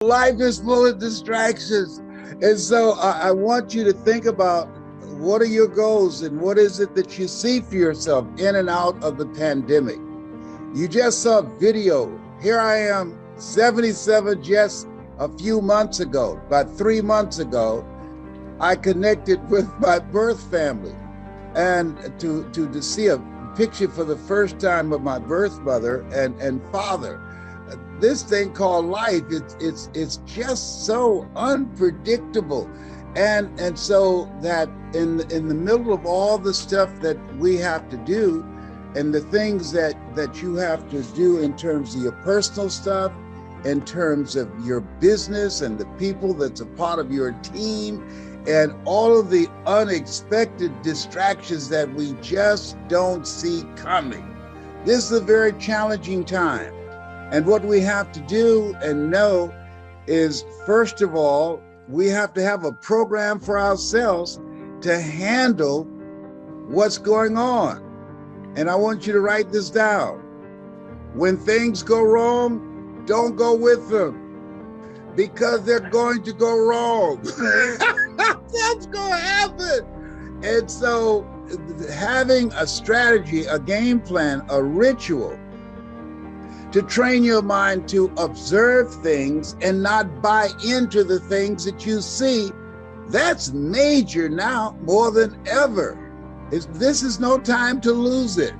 Life is full of distractions. And so I want you to think about what are your goals and what is it that you see for yourself in and out of the pandemic. You just saw a video. Here I am, 77, just a few months ago, about 3 months ago, I connected with my birth family and to see a picture for the first time of my birth mother and father. This thing called life, it's just so unpredictable. And so that in the middle of all the stuff that we have to do and the things that you have to do in terms of your personal stuff, in terms of your business and the people that's a part of your team, and all of the unexpected distractions that we just don't see coming. This is a very challenging time. And what we have to do and know is, first of all, we have to have a program for ourselves to handle what's going on. And I want you to write this down. When things go wrong, don't go with them, because they're going to go wrong. That's going to happen. And so having a strategy, a game plan, a ritual to train your mind to observe things and not buy into the things that you see, that's major now more than ever. This is no time to lose it.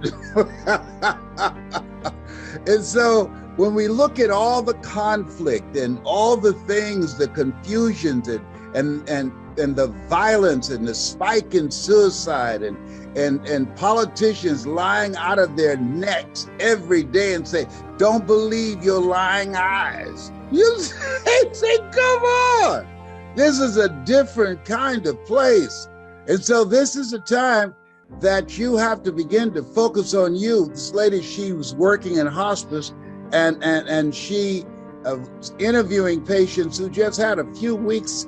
And so when we look at all the conflict and all the things, the confusions and the violence and the spike in suicide and politicians lying out of their necks every day and say, don't believe your lying eyes. You say, come on. This is a different kind of place. And so this is a time that you have to begin to focus on you. This lady, she was working in hospice and she was interviewing patients who just had a few weeks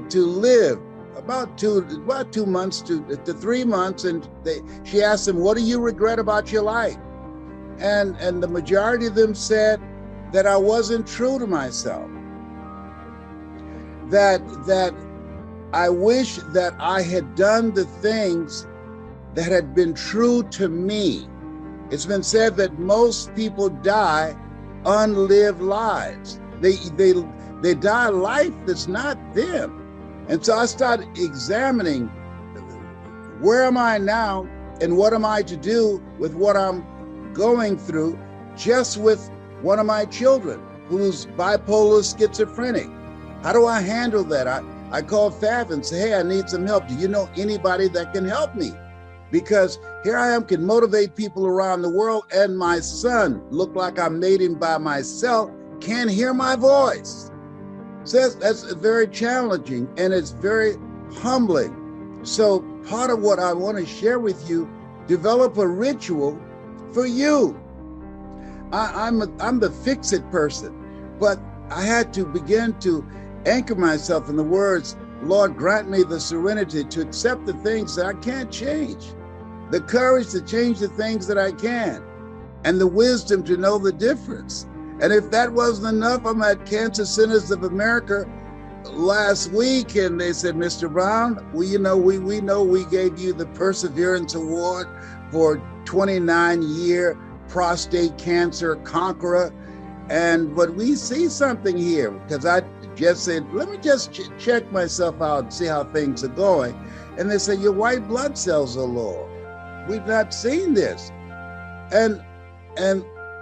to live, about 2 months to 3 months. And she asked them, what do you regret about your life? And the majority of them said that I wasn't true to myself, that I wish that I had done the things that had been true to me. It's been said that most people die unlived lives. They die a life that's not them. And so I started examining, where am I now and what am I to do with what I'm going through, just with one of my children who's bipolar schizophrenic. How do I handle that? I call Fab and say, hey, I need some help. Do you know anybody that can help me? Because here I am, can motivate people around the world, and my son, look like I made him by myself, can't hear my voice. So that's very challenging and it's very humbling. So part of what I want to share with you, develop a ritual for you. I'm the fix-it person, but I had to begin to anchor myself in the words, Lord, grant me the serenity to accept the things that I can't change, the courage to change the things that I can, and the wisdom to know the difference. And if that wasn't enough, I'm at Cancer Centers of America last week, and they said, Mr. Brown, we know we gave you the Perseverance Award for 29-year prostate cancer conqueror. But we see something here, because I just said, let me just check myself out and see how things are going. And they said, your white blood cells are low. We've not seen this. And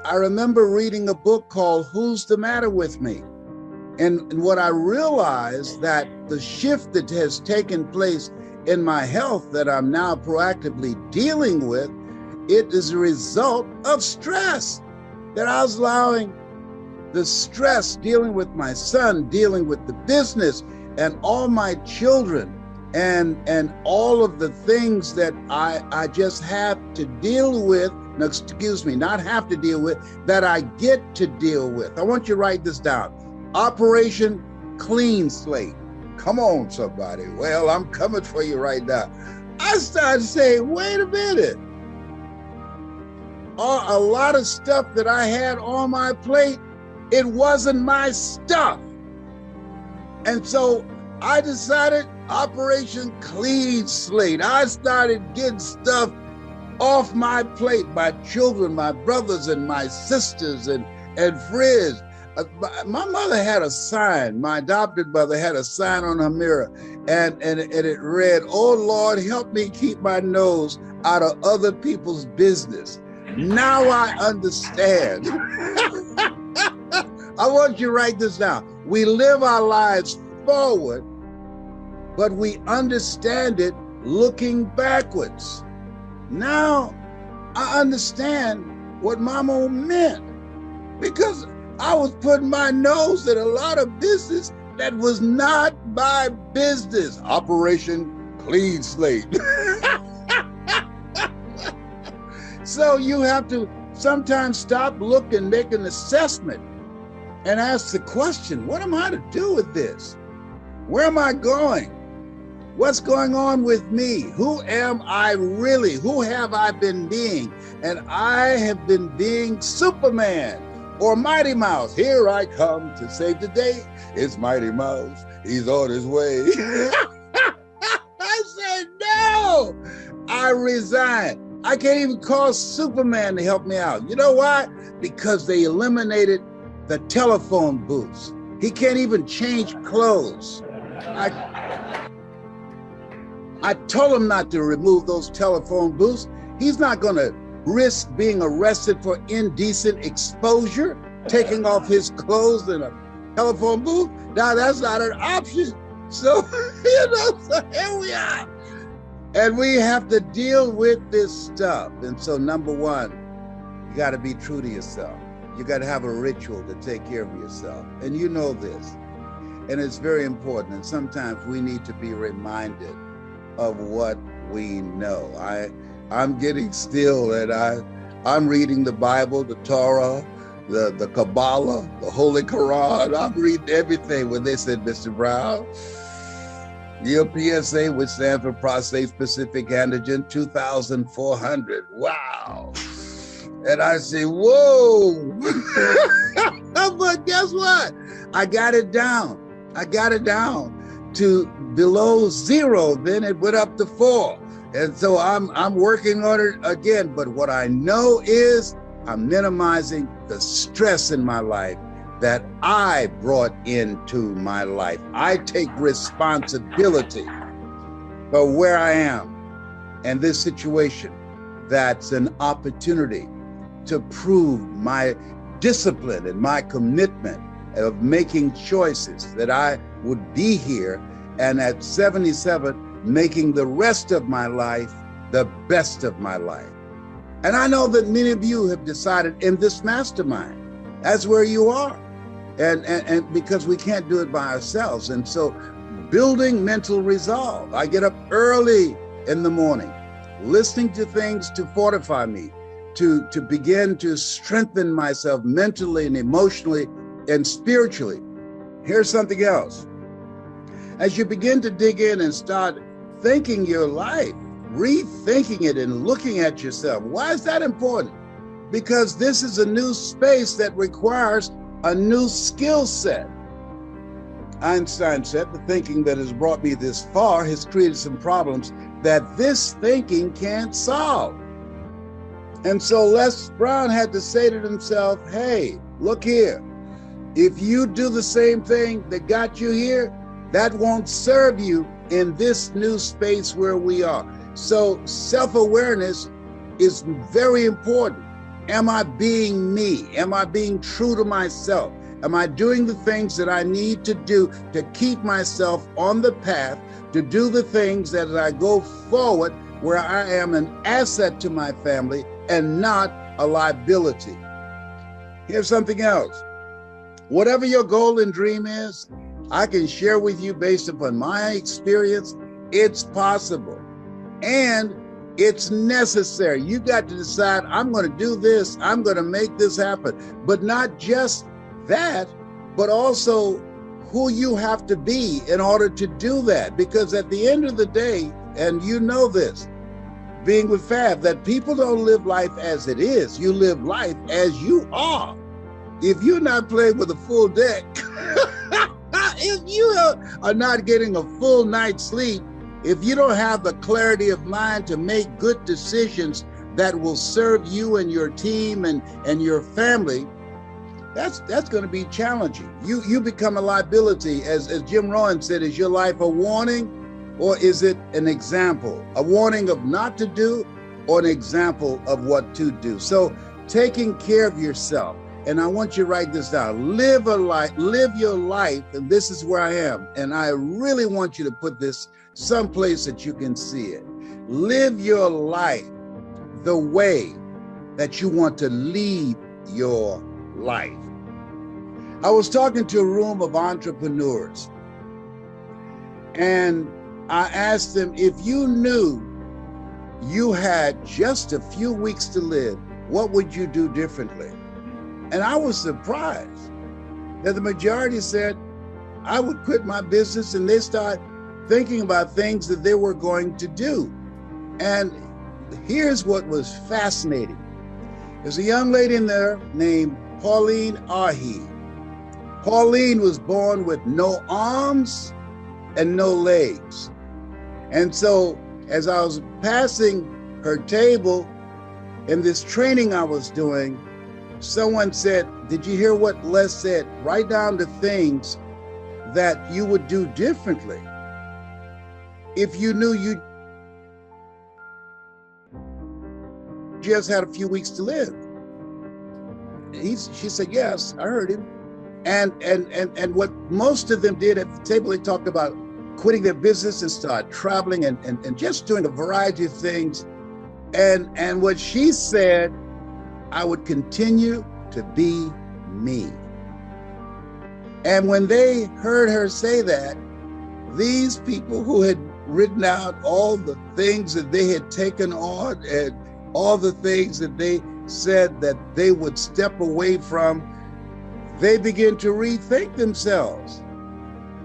I remember reading a book called Who's the Matter with Me? And what I realized, that the shift that has taken place in my health that I'm now proactively dealing with, it is a result of stress, that I was allowing the stress, dealing with my son, dealing with the business and all my children and all of the things that I just have to deal with. No, excuse me, not have to deal with, that I get to deal with. I want you to write this down. Operation Clean Slate. Come on, somebody. Well, I'm coming for you right now. I started saying, wait a minute. A lot of stuff that I had on my plate, it wasn't my stuff. And so I decided Operation Clean Slate. I started getting stuff off my plate, my children, my brothers and my sisters and friends. My mother had a sign, my adopted mother had a sign on her mirror, and it read, "Oh Lord, help me keep my nose out of other people's business." Now I understand. I want you to write this down. We live our lives forward, but we understand it looking backwards. Now I understand what Mama meant, because I was putting my nose in a lot of business that was not my business. Operation Clean Slate. So you have to sometimes stop, look, and make an assessment and ask the question, what am I to do with this? Where am I going? What's going on with me? Who am I really? Who have I been being? And I have been being Superman or Mighty Mouse. Here I come to save the day. It's Mighty Mouse. He's on his way. I said, no, I resign. I can't even call Superman to help me out. You know why? Because they eliminated the telephone booths. He can't even change clothes. I told him not to remove those telephone booths. He's not gonna risk being arrested for indecent exposure, taking off his clothes in a telephone booth. Now that's not an option. So, so here we are. And we have to deal with this stuff. And so number one, you gotta be true to yourself. You gotta have a ritual to take care of yourself. And you know this. And it's very important. And sometimes we need to be reminded of what we know. I'm getting still, and I'm reading the Bible, the Torah, the Kabbalah, the Holy Quran. I'm reading everything. When they said, Mr. Brown, your PSA, which stands for prostate specific antigen 2,400. Wow. And I say, whoa. But guess what? I got it down. To below 0, then it went up to 4. And so I'm working on it again. But what I know is I'm minimizing the stress in my life that I brought into my life. I take responsibility for where I am and this situation. That's an opportunity to prove my discipline and my commitment of making choices that I would be here, and at 77, making the rest of my life the best of my life. And I know that many of you have decided in this mastermind, that's where you are. And because we can't do it by ourselves. And so building mental resolve. I get up early in the morning, listening to things to fortify me, to begin to strengthen myself mentally and emotionally and spiritually. Here's something else. As you begin to dig in and start thinking your life, rethinking it and looking at yourself, why is that important? Because this is a new space that requires a new skill set. Einstein said, the thinking that has brought me this far has created some problems that this thinking can't solve. And so Les Brown had to say to himself, hey, look here. If you do the same thing that got you here, that won't serve you in this new space where we are. So self-awareness is very important. Am I being me? Am I being true to myself? Am I doing the things that I need to do to keep myself on the path, to do the things that as I go forward where I am an asset to my family and not a liability? Here's something else. Whatever your goal and dream is, I can share with you based upon my experience, it's possible and it's necessary. You got to decide, I'm going to do this, I'm going to make this happen. But not just that, but also who you have to be in order to do that. Because at the end of the day, and you know this, being with Fab, that people don't live life as it is. You live life as you are. If you're not playing with a full deck, If you are not getting a full night's sleep, if you don't have the clarity of mind to make good decisions that will serve you and your team and your family, that's going to be challenging. You become a liability. As Jim Rohn said, is your life a warning or is it an example? A warning of not to do or an example of what to do? So taking care of yourself. And I want you to write this down. Live your life, and this is where I am. And I really want you to put this someplace that you can see it. Live your life the way that you want to lead your life. I was talking to a room of entrepreneurs, and I asked them, if you knew you had just a few weeks to live, what would you do differently? And I was surprised that the majority said, I would quit my business, and they start thinking about things that they were going to do. And here's what was fascinating. There's a young lady in there named Pauline Ahi. Pauline was born with no arms and no legs. And so as I was passing her table in this training I was doing, someone said, did you hear what Les said? Write down the things that you would do differently if you knew you just had a few weeks to live. She said, yes, I heard him. And what most of them did at the table, they talked about quitting their business and start traveling and just doing a variety of things. And what she said, I would continue to be me. And when they heard her say that, these people who had written out all the things that they had taken on and all the things that they said that they would step away from, they begin to rethink themselves.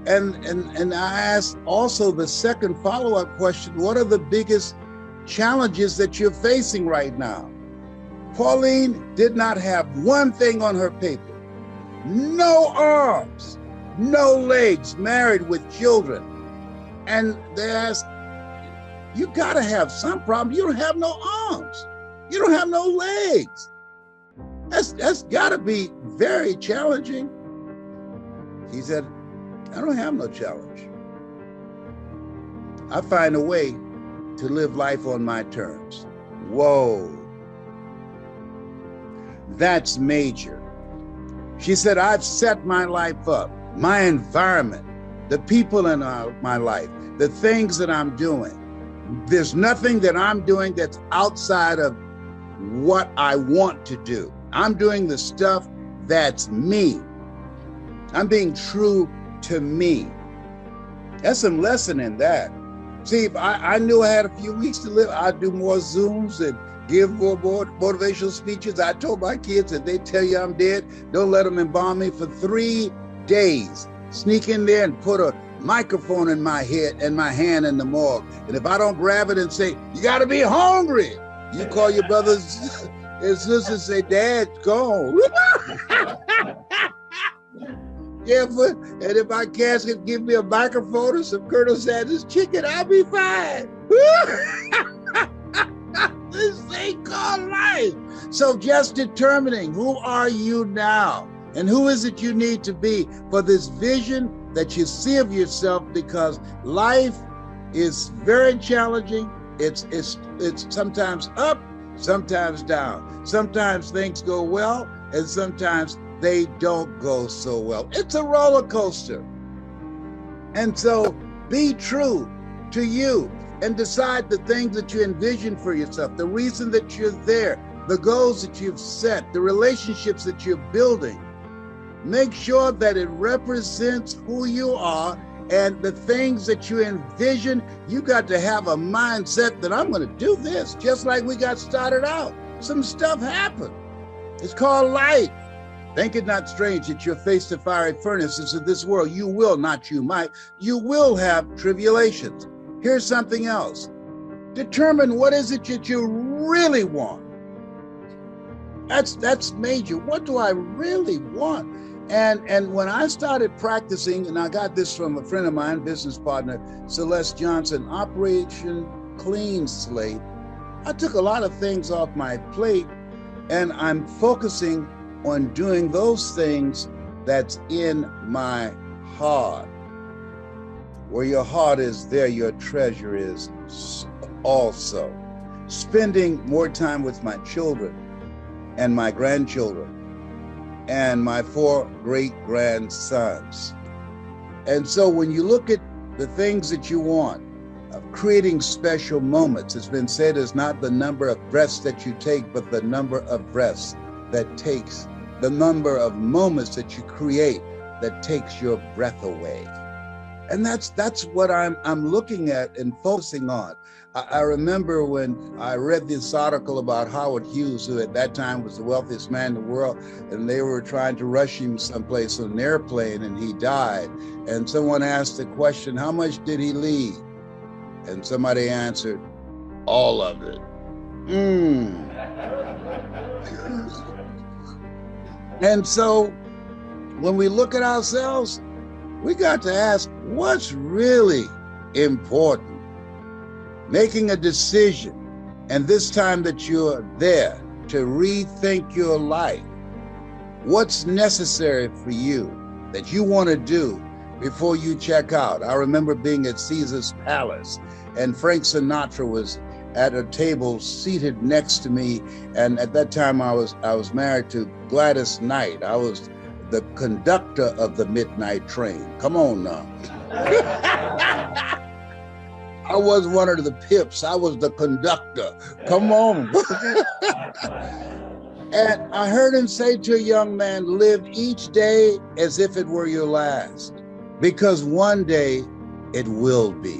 And I asked also the second follow-up question, what are the biggest challenges that you're facing right now? Pauline did not have one thing on her paper. No arms, no legs, married with children. And they asked, you gotta have some problem. You don't have no arms. You don't have no legs. That's gotta be very challenging. He said, I don't have no challenge. I find a way to live life on my terms. Whoa. That's major. She said, I've set my life up, my environment, the people in my life, the things that I'm doing. There's nothing that I'm doing that's outside of what I want to do. I'm doing the stuff that's me. I'm being true to me. That's some lesson in that. See, if I knew I had a few weeks to live, I'd do more Zooms and give more motivational speeches. I told my kids that they tell you I'm dead, don't let them embalm me for 3 days. Sneak in there and put a microphone in my head and my hand in the morgue. And if I don't grab it and say, you gotta be hungry, you call your brothers and sisters and say, Dad's gone. Yeah, and if my casket give me a microphone or some Colonel Sanders chicken, I'll be fine. This thing called life. So just determining who are you now and who is it you need to be for this vision that you see of yourself, because life is very challenging. It's sometimes up, sometimes down. Sometimes things go well and sometimes they don't go so well. It's a roller coaster. And so be true to you and decide the things that you envision for yourself, the reason that you're there, the goals that you've set, the relationships that you're building. Make sure that it represents who you are and the things that you envision. You got to have a mindset that I'm going to do this, just like we got started out. Some stuff happened. It's called life. Think it not strange that you're faced to fiery furnaces of this world. You will, not you might. You will have tribulations. Here's something else. Determine what is it that you really want. That's major. What do I really want? And when I started practicing, and I got this from a friend of mine, business partner, Celeste Johnson, Operation Clean Slate, I took a lot of things off my plate, and I'm focusing on doing those things that's in my heart. Where your heart is, there your treasure is also. Spending more time with my children and my grandchildren and my 4 great-grandsons. And so when you look at the things that you want, of creating special moments, it's been said it's not the number of breaths that you take, but the number of breaths that takes, the number of moments that you create that takes your breath away. And that's what I'm looking at and focusing on. I remember when I read this article about Howard Hughes, who at that time was the wealthiest man in the world, and they were trying to rush him someplace on an airplane, and he died. And someone asked the question, how much did he leave? And somebody answered, all of it. And so when we look at ourselves, we got to ask, what's really important? Making a decision, and this time that you're there to rethink your life. What's necessary for you that you want to do before you check out? I remember being at Caesar's Palace, and Frank Sinatra was at a table seated next to me, and at that time I was married to Gladys Knight. I was the conductor of the midnight train. Come on now. I was one of the pips. I was the conductor. Come on. And I heard him say to a young man, live each day as if it were your last, because one day it will be.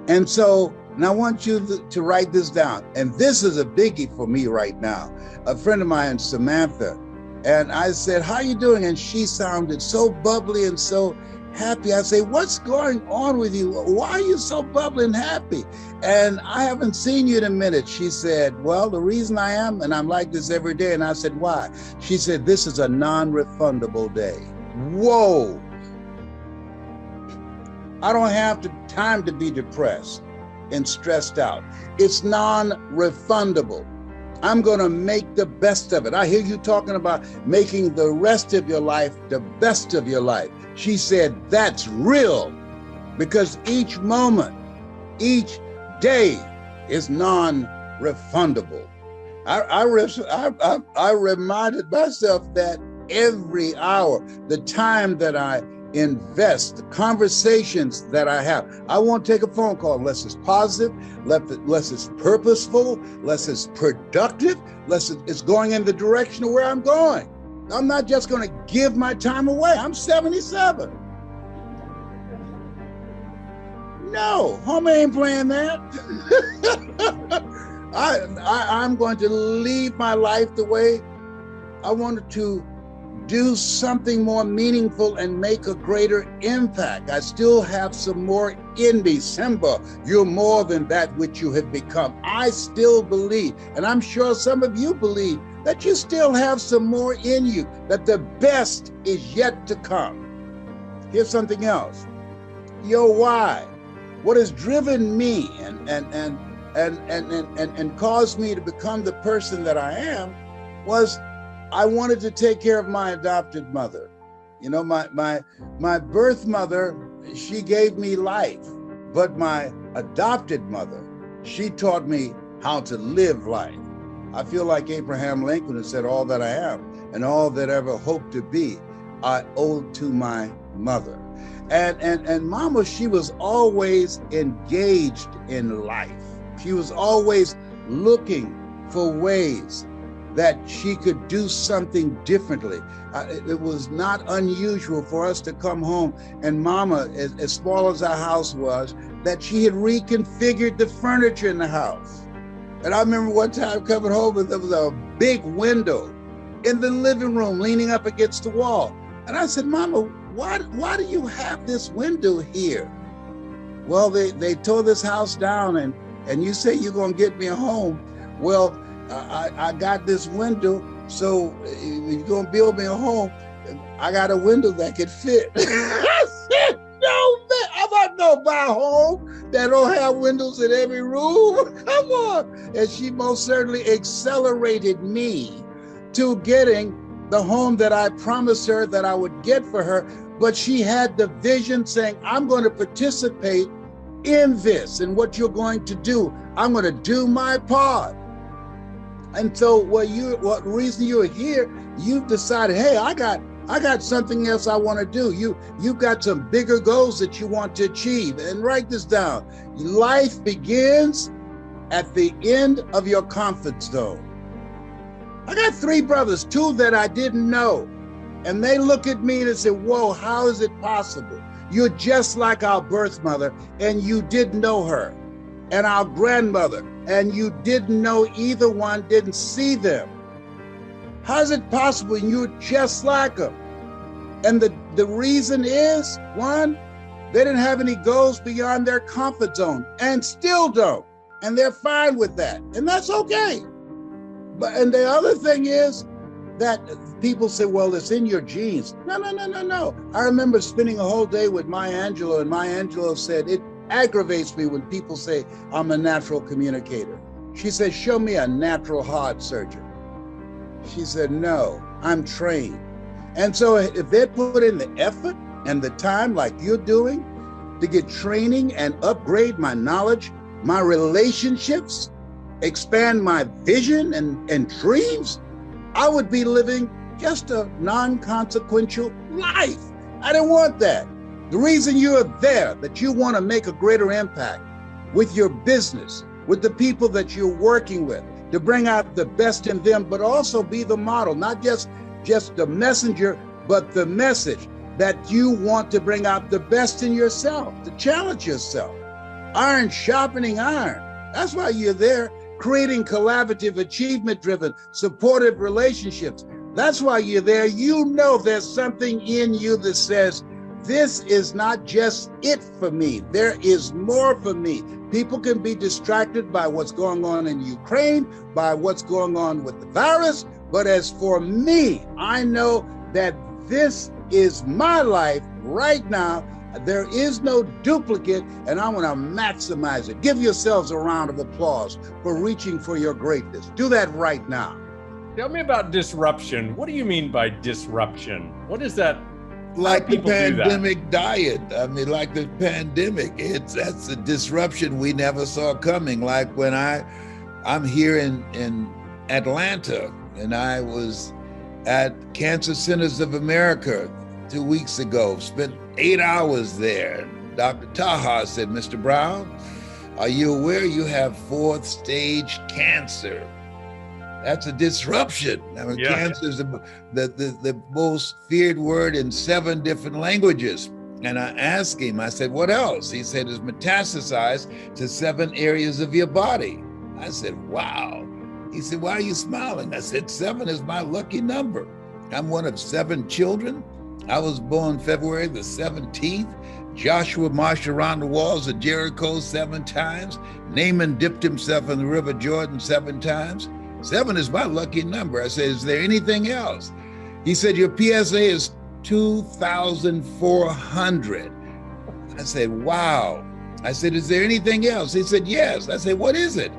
And so now I want you to write this down. And this is a biggie for me right now. A friend of mine, Samantha, and I said, how you doing? And she sounded so bubbly and so happy. I say, what's going on with you? Why are you so bubbly and happy? And I haven't seen you in a minute. She said, well, the reason I am, and I'm like this every day. And I said, why? She said, this is a non-refundable day. Whoa. I don't have time to be depressed and stressed out. It's non-refundable. I'm going to make the best of it. I hear you talking about making the rest of your life the best of your life. She said, that's real, because each moment, each day is non-refundable. I reminded myself that every hour, the time that I invest, the conversations that I have. I won't take a phone call unless it's positive, unless it's purposeful, unless it's productive, unless it's going in the direction of where I'm going. I'm not just going to give my time away. I'm 77. No, homie ain't playing that. I'm going to leave my life the way I wanted to do something more meaningful and make a greater impact. I still have some more in me. Simba, you're more than that which you have become. I still believe, and I'm sure some of you believe, that you still have some more in you, that the best is yet to come. Here's something else. Your why, what has driven me and caused me to become the person that I am, was I wanted to take care of my adopted mother. You know, my birth mother, she gave me life, but my adopted mother, she taught me how to live life. I feel like Abraham Lincoln has said, all that I am and all that I ever hope to be, I owe to my mother. And Mama, she was always engaged in life. She was always looking for ways that she could do something differently. It was not unusual for us to come home and Mama, as small as our house was, that she had reconfigured the furniture in the house. And I remember one time coming home and there was a big window in the living room leaning up against the wall. And I said, Mama, why do you have this window here? Well, they tore this house down and you say you're gonna get me a home. Well, I got this window So if you're gonna build me a home, I got a window that could fit. I said, no, man, I'm not gonna buy a home that don't have windows in every room. Come on. And she most certainly accelerated me to getting the home that I promised her that I would get for her. But she had the vision saying, I'm going to participate in this and what you're going to do. I'm going to do my part. And so what reason you're here, you've decided, hey, I got something else I want to do. You've got some bigger goals that you want to achieve. And write this down. Life begins at the end of your comfort zone. I got 3 brothers, 2 that I didn't know. And they look at me and say, whoa, how is it possible? You're just like our birth mother, and you didn't know her. And our grandmother, and you didn't know either one, didn't see them. How is it possible? You're just like them. And the reason is, one, they didn't have any goals beyond their comfort zone, and still don't. And they're fine with that. And that's okay. And the other thing is that people say, well, it's in your genes. No. I remember spending a whole day with Maya Angelou, and Maya Angelou said, it aggravates me when people say I'm a natural communicator. She said, show me a natural heart surgeon. She said, no, I'm trained. And so if they put in the effort and the time like you're doing to get training and upgrade my knowledge, my relationships, expand my vision and dreams, I would be living just a non-consequential life. I didn't want that. The reason you're there, that you want to make a greater impact with your business, with the people that you're working with, to bring out the best in them, but also be the model, not just the messenger, but the message that you want to bring out the best in yourself, to challenge yourself. Iron sharpening iron. That's why you're there, creating collaborative, achievement-driven, supportive relationships. That's why you're there. You know there's something in you that says, this is not just it for me. There is more for me. People can be distracted by what's going on in Ukraine, by what's going on with the virus. But as for me, I know that this is my life right now. There is no duplicate, and I want to maximize it. Give yourselves a round of applause for reaching for your greatness. Do that right now. Tell me about disruption. What do you mean by disruption? What is that? Like the pandemic diet. I mean, like the pandemic, that's a disruption we never saw coming. Like when I'm here in Atlanta, and I was at Cancer Centers of America 2 weeks ago, spent 8 hours there. Dr. Taha said, Mr. Brown, are you aware you have 4th stage cancer? That's a disruption. I mean, yeah. Cancer is the most feared word in 7 different languages. And I asked him, I said, what else? He said, it's metastasized to 7 areas of your body. I said, wow. He said, why are you smiling? I said, 7 is my lucky number. I'm one of 7 children. I was born February the 17th. Joshua marched around the walls of Jericho 7 times. Naaman dipped himself in the river Jordan 7 times. 7 is my lucky number. I said, is there anything else? He said, your PSA is 2,400. I said, wow. I said, is there anything else? He said, yes. I said, what is it?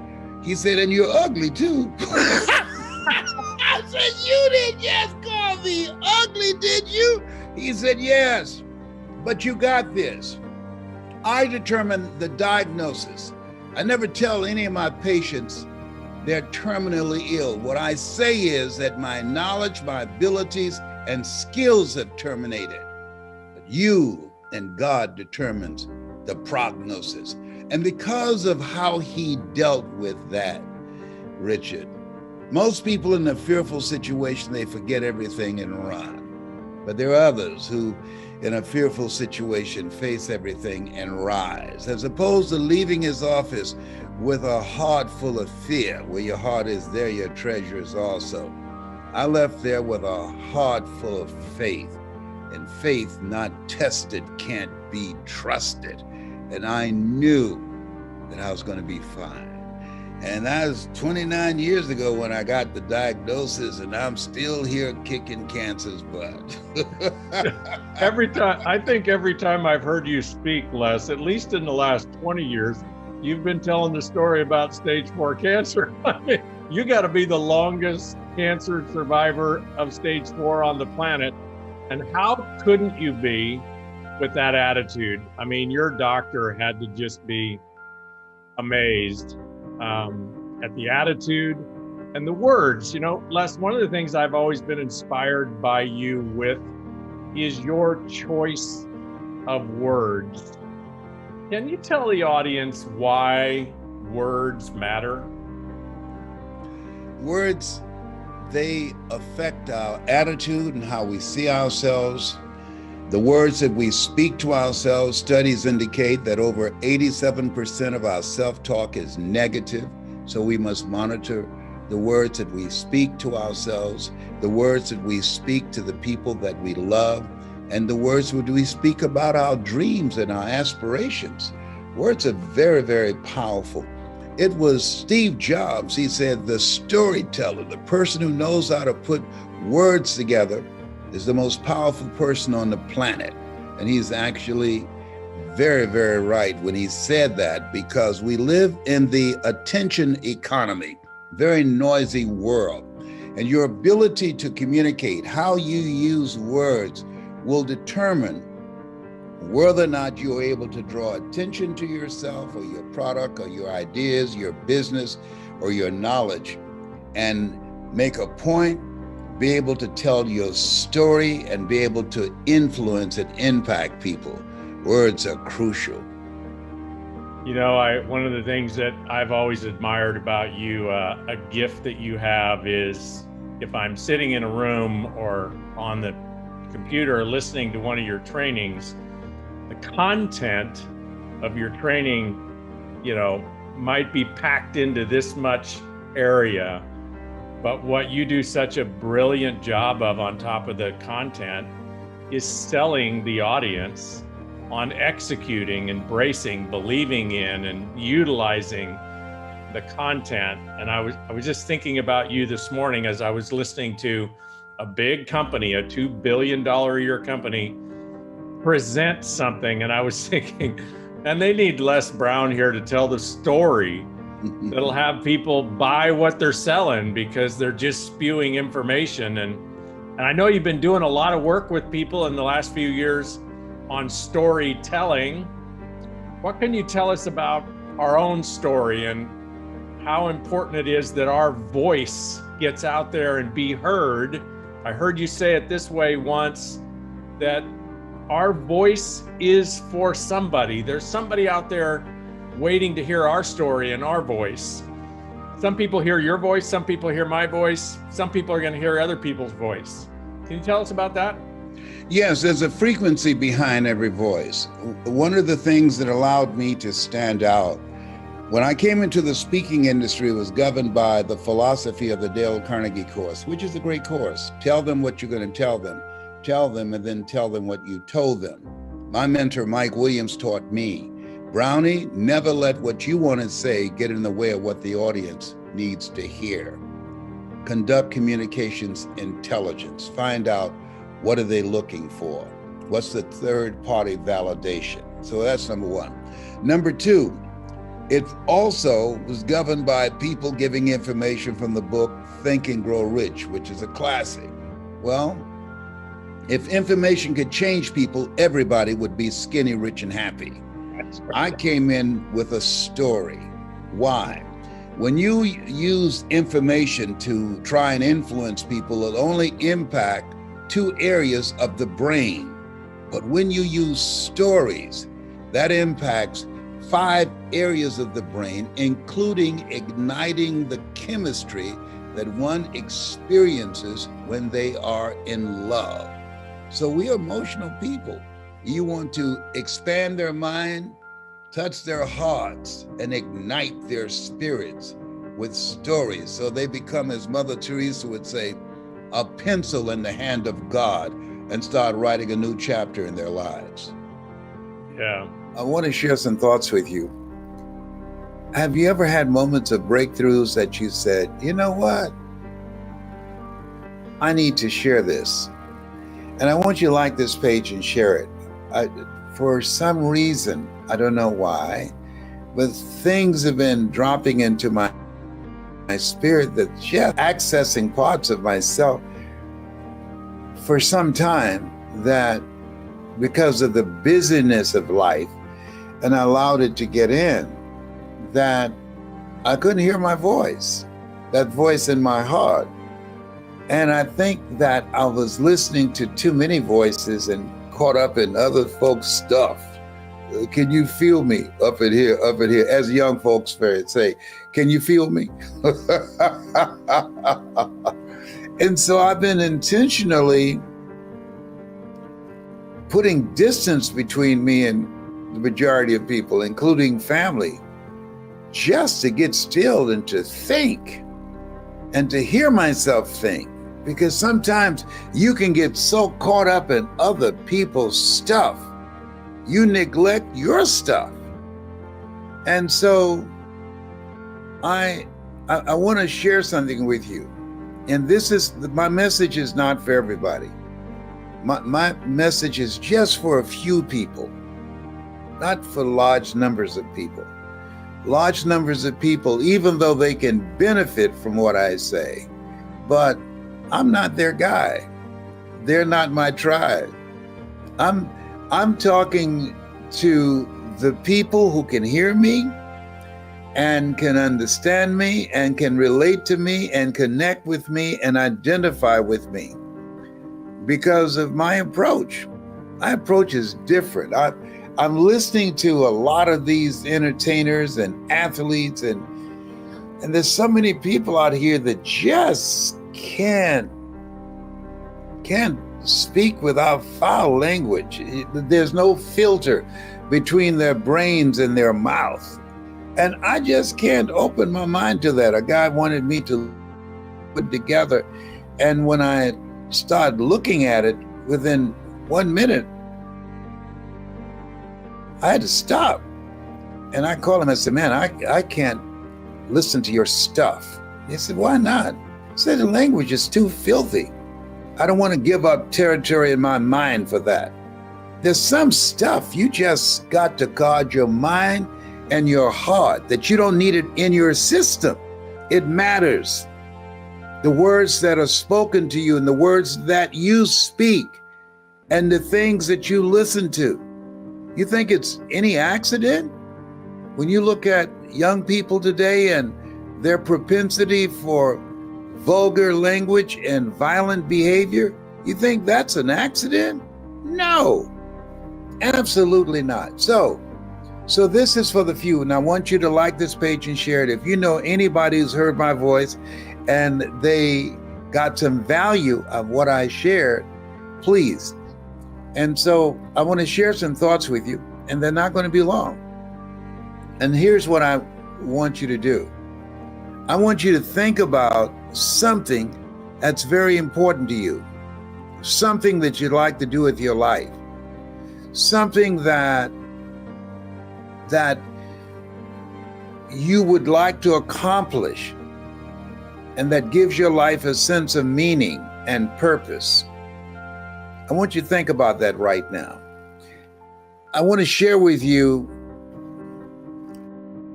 He said, and you're ugly too. I said, you didn't just call me ugly, did you? He said, yes, but you got this. I determine the diagnosis. I never tell any of my patients they're terminally ill. What I say is that my knowledge, my abilities, and skills have terminated. But you and God determines the prognosis. And because of how he dealt with that, Richard, most people in a fearful situation, they forget everything and run. But there are others who, in a fearful situation, face everything and rise, as opposed to leaving his office with a heart full of fear. Where your heart is, there your treasure is also. I left there with a heart full of faith, and faith not tested can't be trusted. And I knew that I was going to be fine. And that was 29 years ago when I got the diagnosis, and I'm still here kicking cancer's butt. I think every time I've heard you speak, Les, at least in the last 20 years, you've been telling the story about stage 4 cancer. I mean, you got to be the longest cancer survivor of stage 4 on the planet. And how couldn't you be with that attitude? I mean, your doctor had to just be amazed at the attitude and the words. You know, Les, one of the things I've always been inspired by you with is your choice of words. Can you tell the audience why words matter? Words, they affect our attitude and how we see ourselves. The words that we speak to ourselves, studies indicate that over 87% of our self-talk is negative. So we must monitor the words that we speak to ourselves, the words that we speak to the people that we love, and the words that we speak about our dreams and our aspirations. Words are very, very powerful. It was Steve Jobs, he said, the storyteller, the person who knows how to put words together, is the most powerful person on the planet. And he's actually very, very right when he said that, because we live in the attention economy, very noisy world. And your ability to communicate, how you use words, will determine whether or not you're able to draw attention to yourself or your product or your ideas, your business, or your knowledge, and make a point, be able to tell your story, and be able to influence and impact people. Words are crucial. You know, one of the things that I've always admired about you, a gift that you have, is if I'm sitting in a room or on the computer listening to one of your trainings, the content of your training, you know, might be packed into this much area. But what you do such a brilliant job of on top of the content is selling the audience on executing, embracing, believing in, and utilizing the content. And I was just thinking about you this morning as I was listening to a big company, a $2 billion a year company, present something. And I was thinking, and they need Les Brown here to tell the story that'll have people buy what they're selling, because they're just spewing information. And I know you've been doing a lot of work with people in the last few years on storytelling. What can you tell us about our own story and how important it is that our voice gets out there and be heard? I heard you say it this way once, that our voice is for somebody. There's somebody out there waiting to hear our story and our voice. Some people hear your voice, some people hear my voice, some people are going to hear other people's voice. Can you tell us about that? Yes, there's a frequency behind every voice. One of the things that allowed me to stand out when I came into the speaking industry was governed by the philosophy of the Dale Carnegie course, which is a great course. Tell them what you're going to tell them, and then tell them what you told them. My mentor, Mike Williams, taught me, Brownie, never let what you want to say get in the way of what the audience needs to hear. Conduct communications intelligence. Find out, what are they looking for? What's the third-party validation? So that's number one. Number two, it also was governed by people giving information from the book Think and Grow Rich, which is a classic. Well, if information could change people, everybody would be skinny, rich, and happy. I came in with a story. Why? When you use information to try and influence people, it'll only impact 2 areas of the brain. But when you use stories, that impacts 5 areas of the brain, including igniting the chemistry that one experiences when they are in love. So we are emotional people. You want to expand their mind, touch their hearts, and ignite their spirits with stories, so they become, as Mother Teresa would say, a pencil in the hand of God, and start writing a new chapter in their lives. Yeah. I want to share some thoughts with you. Have you ever had moments of breakthroughs that you said, you know what? I need to share this. And I want you to like this page and share it. For some reason, I don't know why, but things have been dropping into my spirit that just accessing parts of myself for some time, that because of the busyness of life, and I allowed it to get in, that I couldn't hear my voice, that voice in my heart. And I think that I was listening to too many voices and caught up in other folks' stuff. Can you feel me up in here, as young folks say, can you feel me? And so I've been intentionally putting distance between me and the majority of people, including family, just to get still and to think and to hear myself think. Because sometimes you can get so caught up in other people's stuff, you neglect your stuff. And so I want to share something with you. And this is, my message is not for everybody. My message is just for a few people, not for large numbers of people. Large numbers of people, even though they can benefit from what I say, but I'm not their guy. They're not my tribe. I'm talking to the people who can hear me and can understand me and can relate to me and connect with me and identify with me because of my approach. My approach is different. I'm listening to a lot of these entertainers and athletes, and there's so many people out here that just can't speak without foul language. There's no filter between their brains and their mouth. And I just can't open my mind to that. A guy wanted me to put together, and when I started looking at it, within 1 minute, I had to stop. And I called him, I said, man, I can't listen to your stuff. He said, why not? I said, the language is too filthy. I don't want to give up territory in my mind for that. There's some stuff you just got to guard your mind and your heart, that you don't need it in your system. It matters. The words that are spoken to you and the words that you speak and the things that you listen to. You think it's any accident? When you look at young people today and their propensity for vulgar language and violent behavior, you think that's an accident? No, absolutely not. So this is for the few, and I want you to like this page and share it. If you know anybody who's heard my voice and they got some value of what I shared, please. And so I want to share some thoughts with you, and they're not going to be long. And here's what I want you to do. I want you to think about something that's very important to you, something that you'd like to do with your life, something that you would like to accomplish, and that gives your life a sense of meaning and purpose. I want you to think about that right now. I want to share with you,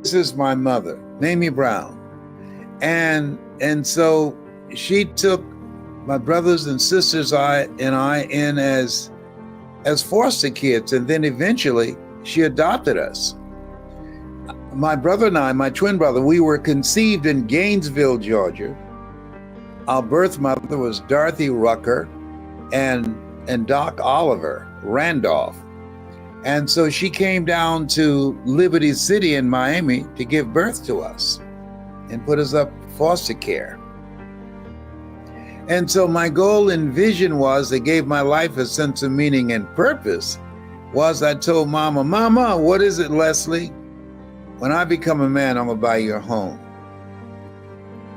this is my mother, Mamie Brown. And so she took my brothers and sisters and I in as foster kids, and then eventually she adopted us. My brother and I, my twin brother, we were conceived in Gainesville, Georgia. Our birth mother was Dorothy Rucker and Doc Oliver Randolph. And so she came down to Liberty City in Miami to give birth to us and put us up foster care. And so my goal and vision was, that gave my life a sense of meaning and purpose, was I told Mama, what is it, Leslie? When I become a man, I'm gonna buy you a home.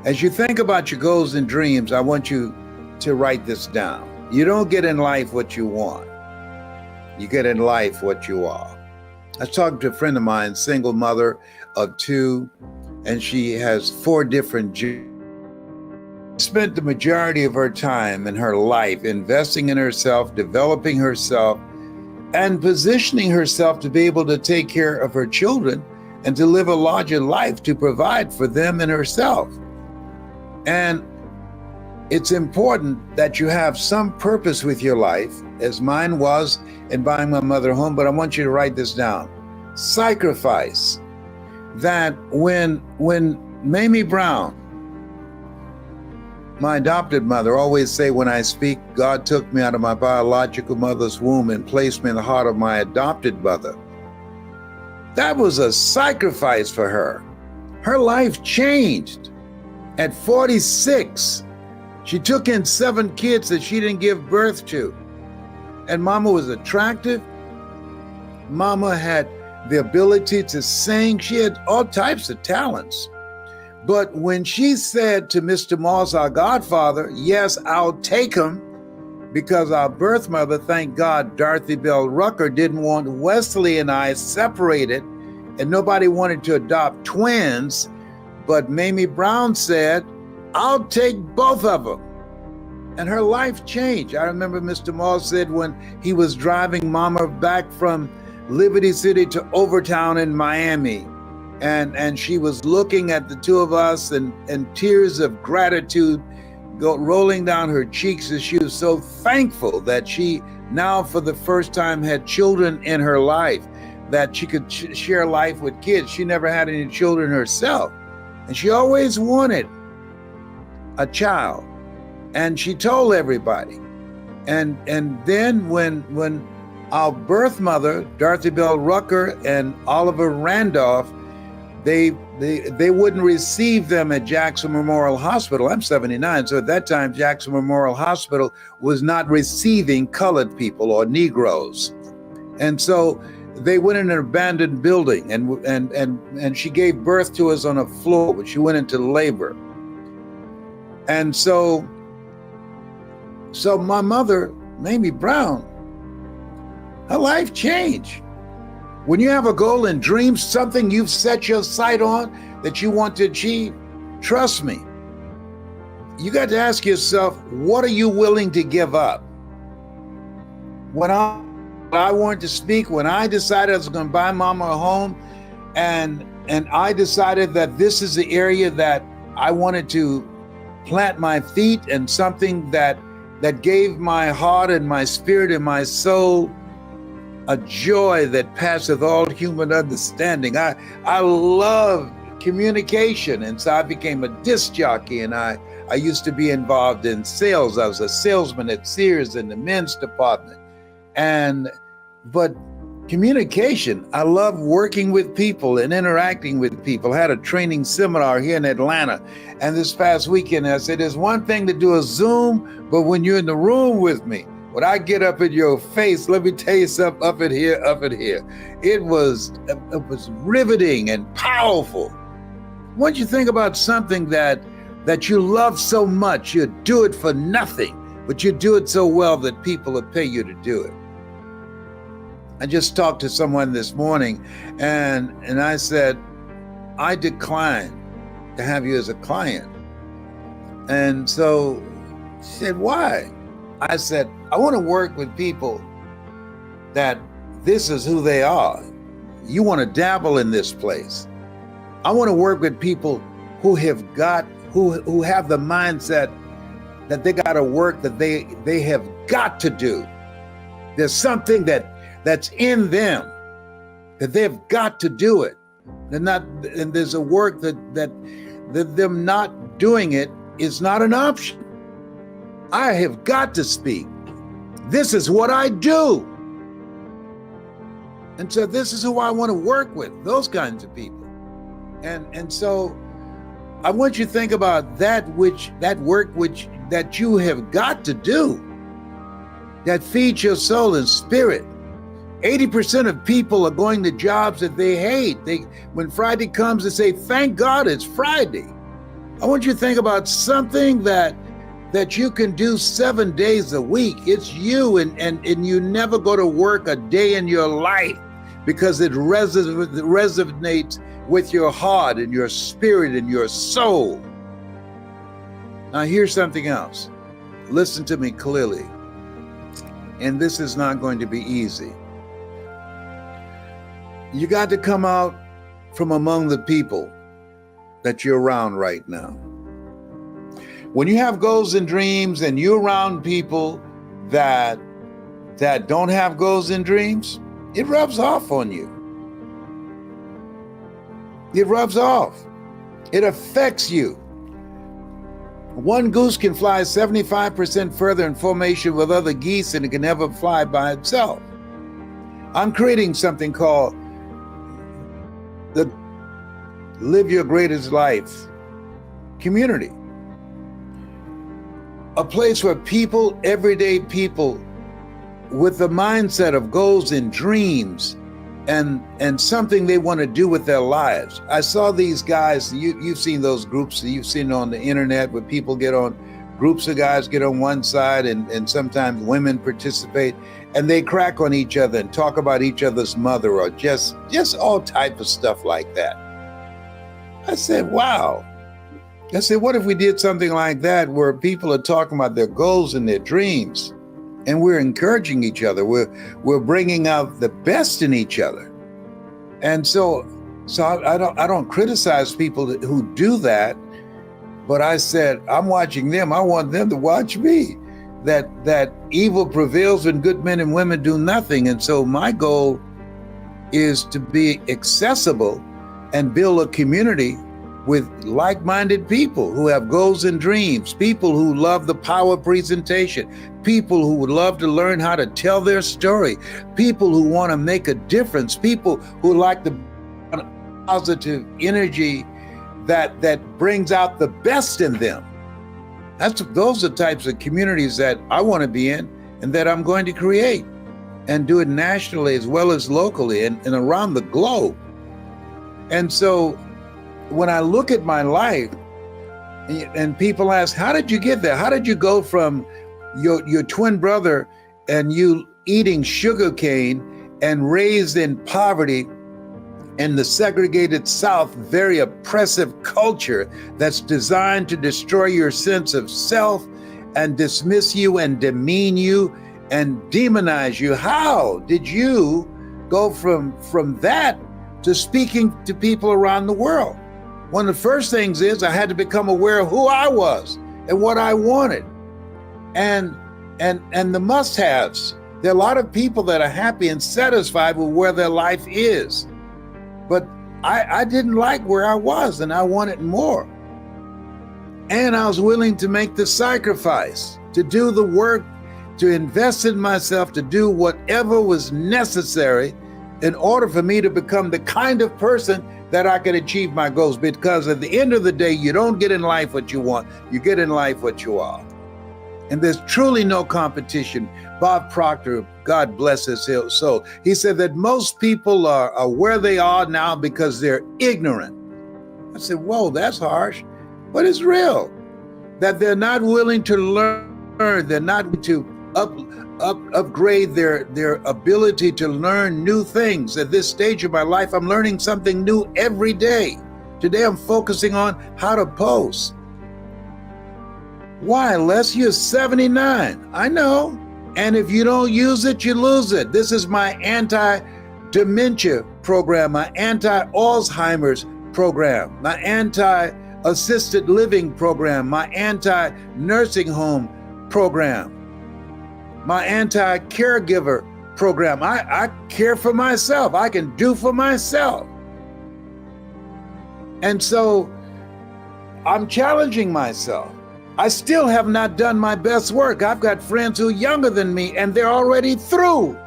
As you think about your goals and dreams, I want you to write this down. You don't get in life what you want. You get in life what you are. I was talking to a friend of mine, single mother of 2, and she has 4 different jobs. Spent the majority of her time in her life investing in herself, developing herself, and positioning herself to be able to take care of her children and to live a larger life to provide for them and herself. And it's important that you have some purpose with your life, as mine was in buying my mother home, but I want you to write this down. Sacrifice. That when Mamie Brown, my adopted mother, always say when I speak, God took me out of my biological mother's womb and placed me in the heart of my adopted mother. That was a sacrifice for her. Her life changed. At 46, she took in 7 kids that she didn't give birth to. And Mama was attractive. Mama had the ability to sing. She had all types of talents. But when she said to Mr. Moss, our godfather, yes, I'll take him, because our birth mother, thank God, Dorothy Bell Rucker, didn't want Wesley and I separated, and nobody wanted to adopt twins. But Mamie Brown said, I'll take both of them. And her life changed. I remember Mr. Moss said when he was driving Mama back from Liberty City to Overtown in Miami, and she was looking at the 2 of us, and tears of gratitude rolling down her cheeks as she was so thankful that she now for the first time had children in her life, that she could share life with kids. She never had any children herself, and she always wanted a child, and she told everybody. And then when our birth mother, Dorothy Bell Rucker and Oliver Randolph, they wouldn't receive them at Jackson Memorial Hospital. I'm 79, so at that time, Jackson Memorial Hospital was not receiving colored people or Negroes. And so they went in an abandoned building, and she gave birth to us on a floor, but she went into labor. And so my mother, Mamie Brown, her life changed. When you have a goal and dream, something you've set your sight on that you want to achieve, trust me, you got to ask yourself, what are you willing to give up? When I wanted to speak, when I decided I was going to buy Mama a home, and I decided that this is the area that I wanted to plant my feet, and something that gave my heart and my spirit and my soul a joy that passeth all human understanding. I love communication, and so I became a disc jockey, and I used to be involved in sales. I was a salesman at Sears in the men's department. But communication, I love working with people and interacting with people. I had a training seminar here in Atlanta, and this past weekend I said, there's one thing to do a Zoom, but when you're in the room with me, when I get up in your face, let me tell you something, up in here. It was riveting and powerful. Once you think about something that you love so much, you do it for nothing, but you do it so well that people will pay you to do it. I just talked to someone this morning, and I said, I decline to have you as a client. And so she said, why? I said, I want to work with people that this is who they are. You want to dabble in this place. I want to work with people who have who have the mindset that they got to work, that they have got to do. There's something that's in them, that they've got to do it. And there's a work that them not doing it is not an option. I have got to speak. This is what I do. And so this is who I want to work with, those kinds of people. And so I want you to think about that work that you have got to do, that feeds your soul and spirit. 80% of people are going to jobs that they hate. When Friday comes, they say, thank God it's Friday. I want you to think about something that you can do 7 days a week. It's you, and you never go to work a day in your life because it resonates with your heart and your spirit and your soul. Now here's something else. Listen to me clearly. And this is not going to be easy. You got to come out from among the people that you're around right now. When you have goals and dreams and you're around people that don't have goals and dreams, it rubs off on you. It rubs off. It affects you. One goose can fly 75% further in formation with other geese than it can ever fly by itself. I'm creating something called the Live Your Greatest Life community. A place where people, everyday people, with the mindset of goals and dreams and something they want to do with their lives. I saw these guys, you've seen those groups, you've seen on the internet where people get on, groups of guys get on one side and sometimes women participate and they crack on each other and talk about each other's mother or just all type of stuff like that. I said, wow. I said, what if we did something like that where people are talking about their goals and their dreams? And we're encouraging each other. We're bringing out the best in each other. And so I don't criticize people who do that, but I said, I'm watching them. I want them to watch me. That evil prevails when good men and women do nothing. And so my goal is to be accessible and build a community with like-minded people who have goals and dreams, people who love the power presentation, people who would love to learn how to tell their story, people who want to make a difference, people who like the positive energy that brings out the best in them. Those are types of communities that I want to be in and that I'm going to create and do it nationally as well as locally and around the globe. And so when I look at my life and people ask, how did you get there? How did you go from your twin brother and you eating sugar cane and raised in poverty in the segregated South, very oppressive culture that's designed to destroy your sense of self and dismiss you and demean you and demonize you? How did you go from that to speaking to people around the world? One of the first things is I had to become aware of who I was and what I wanted and the must-haves. There are a lot of people that are happy and satisfied with where their life is. But I didn't like where I was and I wanted more. And I was willing to make the sacrifice, to do the work, to invest in myself, to do whatever was necessary in order for me to become the kind of person that I could achieve my goals. Because at the end of the day, you don't get in life what you want, you get in life what you are. And there's truly no competition. Bob Proctor, God bless his soul, he said that most people are where they are now because they're ignorant. I said, whoa, that's harsh, but it's real. That they're not willing to learn, they're not to upgrade their ability to learn new things. At this stage of my life, I'm learning something new every day. Today, I'm focusing on how to post. Why, Les? You're 79. I know. And if you don't use it, you lose it. This is my anti-dementia program, my anti-Alzheimer's program, my anti-assisted living program, my anti-nursing home program, my anti-caregiver program. I care for myself. I can do for myself. And so I'm challenging myself. I still have not done my best work. I've got friends who are younger than me and they're already through.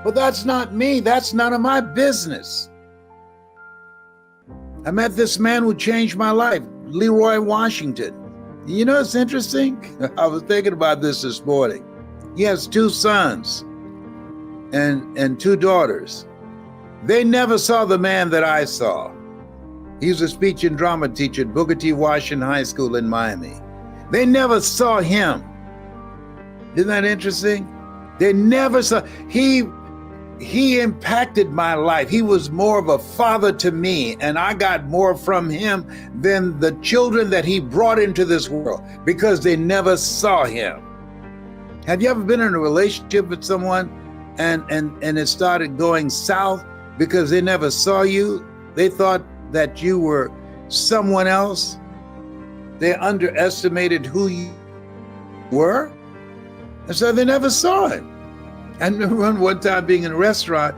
But that's not me. That's none of my business. I met this man who changed my life, Leroy Washington. You know, it's interesting. I was thinking about this morning. He has 2 sons and 2 daughters. They never saw the man that I saw. He was a speech and drama teacher at Booker T. Washington High School in Miami. They never saw him. Isn't that interesting? They never saw. He he impacted my life. He was more of a father to me, and I got more from him than the children that he brought into this world because they never saw him. Have you ever been in a relationship with someone and it started going south because they never saw you? They thought that you were someone else. They underestimated who you were, and so they never saw him. I remember one time being in a restaurant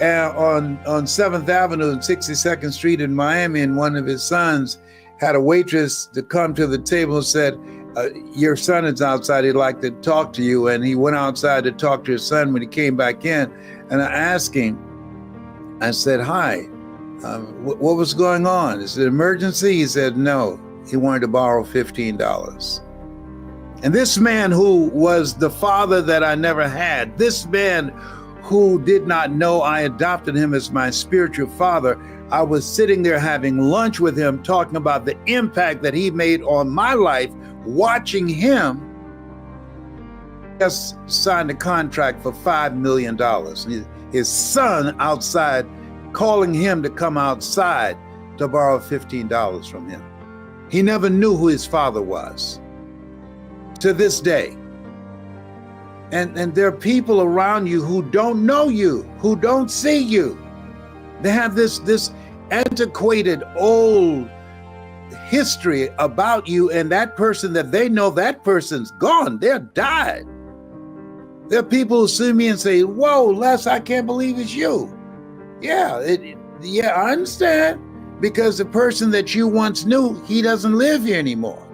on 7th Avenue and 62nd Street in Miami, and one of his sons had a waitress to come to the table and said, your son is outside, he'd like to talk to you. And he went outside to talk to his son. When he came back in, and I asked him, I said, hi, what was going on? Is it an emergency? He said, no, he wanted to borrow $15. And this man who was the father that I never had, this man who did not know I adopted him as my spiritual father, I was sitting there having lunch with him, talking about the impact that he made on my life, watching him just signed a contract for $5 million. His son outside calling him to come outside to borrow $15 from him. He never knew who his father was. To this day. And there are people around you who don't know you, who don't see you. They have this antiquated old history about you, and that person that they know, that person's gone, they're died. There are people who see me and say, whoa, Les, I can't believe it's you. Yeah, I understand, because the person that you once knew, he doesn't live here anymore.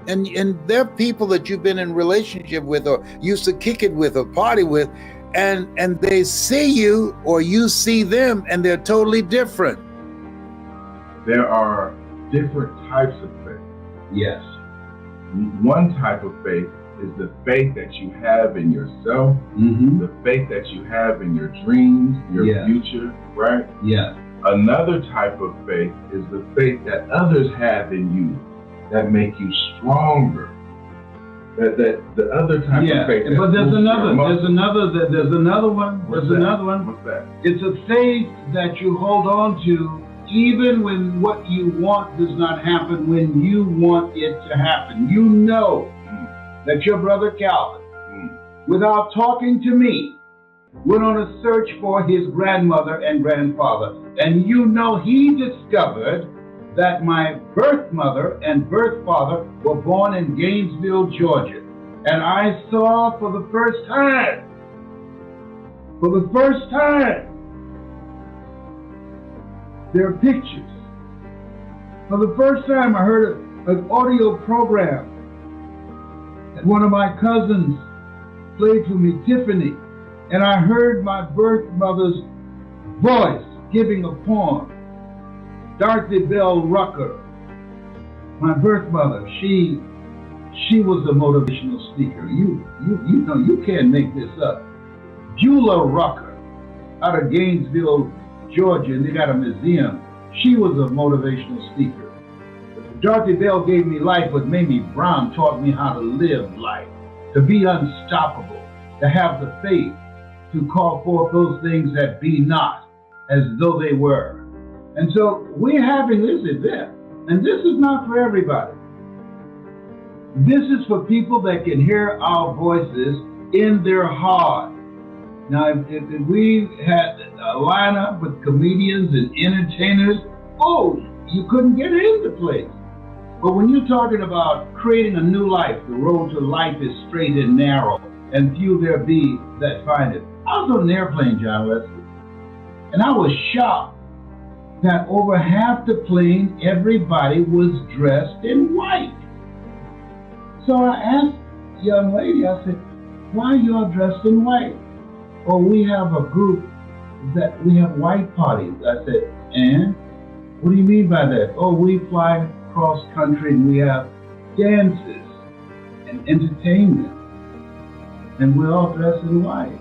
And there are people that you've been in relationship with or used to kick it with or party with, and they see you or you see them and they're totally different. There are different types of faith. Yes. One type of faith is the faith that you have in yourself, the faith that you have in your dreams, your future, right? Yes. Another type of faith is the faith that others have in you that make you stronger. That the other type of faith. But there's another one. There's another one. What's that? It's a faith that you hold on to even when what you want does not happen, when you want it to happen. You know that your brother Calvin, without talking to me, went on a search for his grandmother and grandfather. And you know he discovered that my birth mother and birth father were born in Gainesville, Georgia. And I saw for the first time, their pictures. For the first time, I heard an audio program that one of my cousins played for me, Tiffany, and I heard my birth mother's voice giving a poem. Dorothy Bell Rucker, my birth mother, she was a motivational speaker. You know, you can't make this up. Beulah Rucker, out of Gainesville, Georgia, and they got a museum. She was a motivational speaker. Dorothy Bell gave me life, but Mamie Brown taught me how to live life, to be unstoppable, to have the faith to call forth those things that be not as though they were. And so we're having this event, and this is not for everybody. This is for people that can hear our voices in their heart. Now, if we had a lineup with comedians and entertainers, you couldn't get into the place. But when you're talking about creating a new life, the road to life is straight and narrow, and few there be that find it. I was on an airplane, John Wesley, and I was shocked that over half the plane, everybody was dressed in white. So I asked the young lady, I said, why are you all dressed in white? Oh, we have a group that we have white parties. I said, and? What do you mean by that? Oh, we fly cross country and we have dances and entertainment. And we're all dressed in white.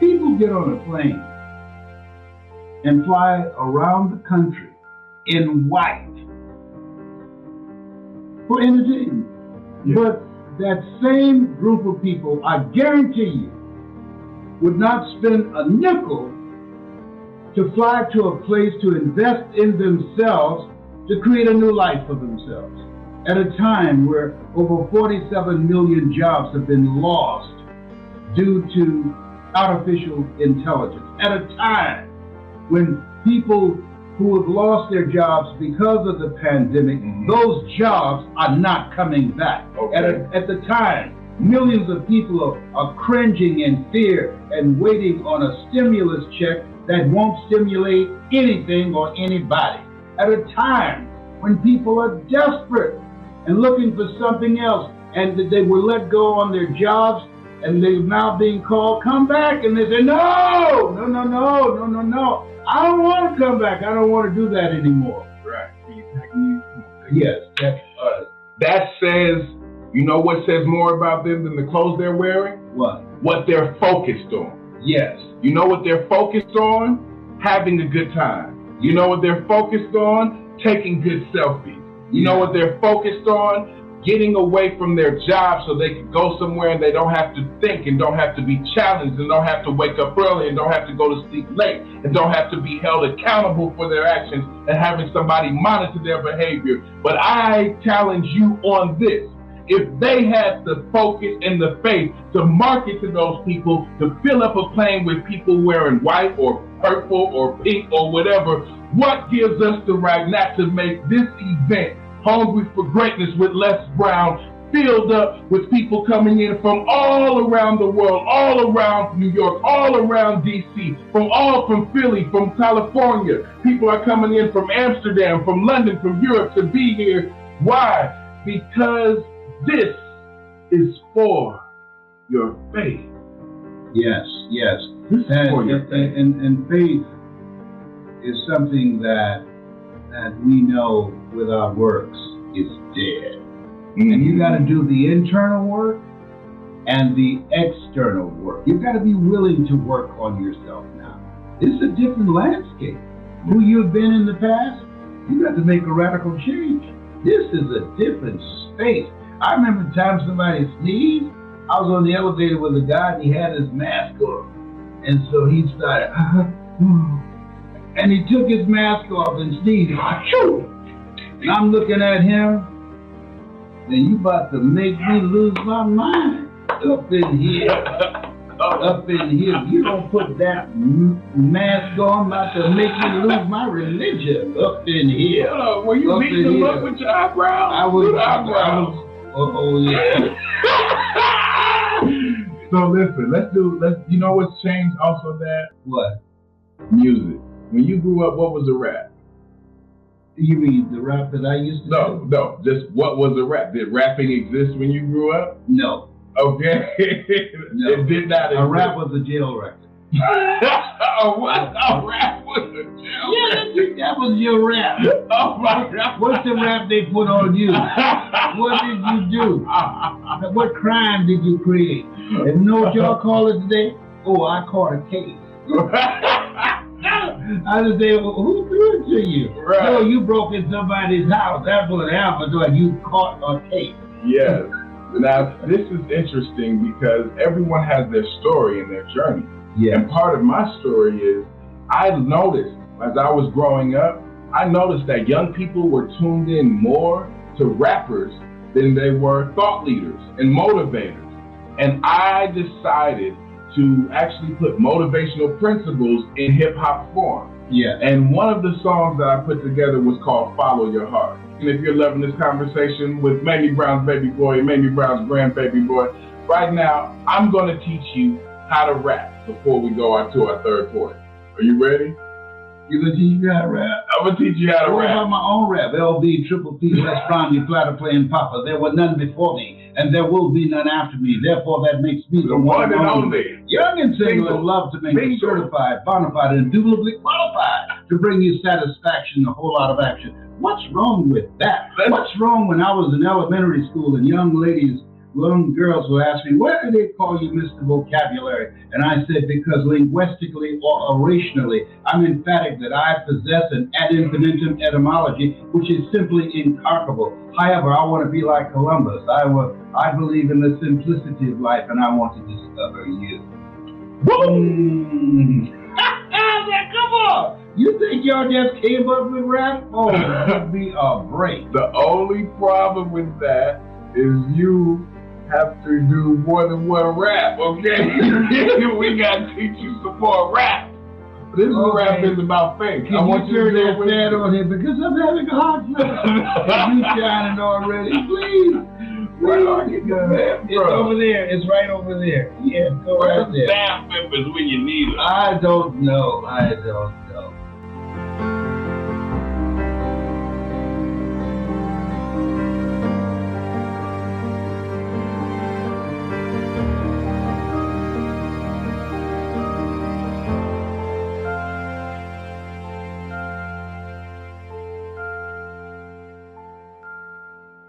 People get on a plane and fly around the country in white for entertainment. Yeah. But that same group of people, I guarantee you, would not spend a nickel to fly to a place to invest in themselves to create a new life for themselves. At a time where over 47 million jobs have been lost due to artificial intelligence. At a time when people who have lost their jobs because of the pandemic, those jobs are not coming back. Okay. At the time, millions of people are cringing in fear and waiting on a stimulus check that won't stimulate anything or anybody. At a time when people are desperate and looking for something else, and they were let go on their jobs, and they're now being called, come back, and they say, no, I don't want to come back. I don't want to do that anymore. Right. Yes. That says, you know what says more about them than the clothes they're wearing? What? What they're focused on. Yes. You know what they're focused on? Having a good time. You know what they're focused on? Taking good selfies. You know what they're focused on? Getting away from their job so they can go somewhere and they don't have to think and don't have to be challenged and don't have to wake up early and don't have to go to sleep late and don't have to be held accountable for their actions and having somebody monitor their behavior. But I challenge you on this. If they had the focus and the faith to market to those people, to fill up a plane with people wearing white or purple or pink or whatever, what gives us the right not to make this event Hungry for Greatness with Les Brown filled up with people coming in from all around the world, all around New York, all around DC, from Philly, from California. People are coming in from Amsterdam, from London, from Europe to be here. Why? Because this is for your faith. Yes, yes. This is for your faith. And faith is something that we know with our works is dead. And you got to do the internal work and the external work. You've got to be willing to work on yourself now. It's a different landscape. Who you've been in the past, you got to make a radical change. This is a different space. I remember the time somebody sneezed. I was on the elevator with a guy and he had his mask on. And so he started, and he took his mask off and sneezed. And I'm looking at him, and you about to make me lose my mind. Up in here. You don't put that mask on, about to make me lose my religion. Up in here. Were you beating him up with your eyebrows? I was. Oh yeah. So listen, you know what's changed also, Dad? What? Music. When you grew up, what was a rap? You mean the rap that I used to do? No, just what was a rap? Did rapping exist when you grew up? No. Okay. No. It did not exist. A rap was a jail record. A rap was a jail record? That was your rap. Oh my God. What's the rap they put on you? What did you do? What crime did you create? And you know what y'all call it today? Oh, I caught a case. I just say, well, who threw it to you? Right. No, you broke in somebody's house. That's what happened. So you caught a case. Yes. Now, this is interesting because everyone has their story and their journey. Yeah. And part of my story is I noticed as I was growing up, I noticed that young people were tuned in more to rappers than they were thought leaders and motivators. And I decided to actually put motivational principles in hip hop form. Yeah. And one of the songs that I put together was called Follow Your Heart. And if you're loving this conversation with Mamie Brown's baby boy and Mamie Brown's grandbaby boy, right now, I'm going to teach you how to rap before we go on to our third point. Are you ready? You gonna teach me how to rap? I'm gonna teach you how to what rap. What about my own rap? LB, Triple P, Les Brown, you platter playing Papa. There were none before me, and there will be none after me. Therefore, that makes me the one and only. Young and single and love to make you certified, bona fide, and indubitably qualified to bring you satisfaction, a whole lot of action. What's wrong with that? What's wrong when I was in elementary school and young girls will ask me, why do they call you Mr. Vocabulary? And I said, because linguistically or orationally, I'm emphatic that I possess an ad infinitum etymology, which is simply incalculable. However, I want to be like Columbus. I believe in the simplicity of life, and I want to discover you. Boom! Come on! You think y'all just came up with rap? Oh, that'd be a break. The only problem with that is you have to do more than one rap, okay? We gotta teach you some more rap. This rap is about faith. Can you turn that sad on him because I'm having a heart attack. You shining already, please. Where are you, man? It's over there. It's right over there. Yeah, go right there. Staff members when you need them. I don't know.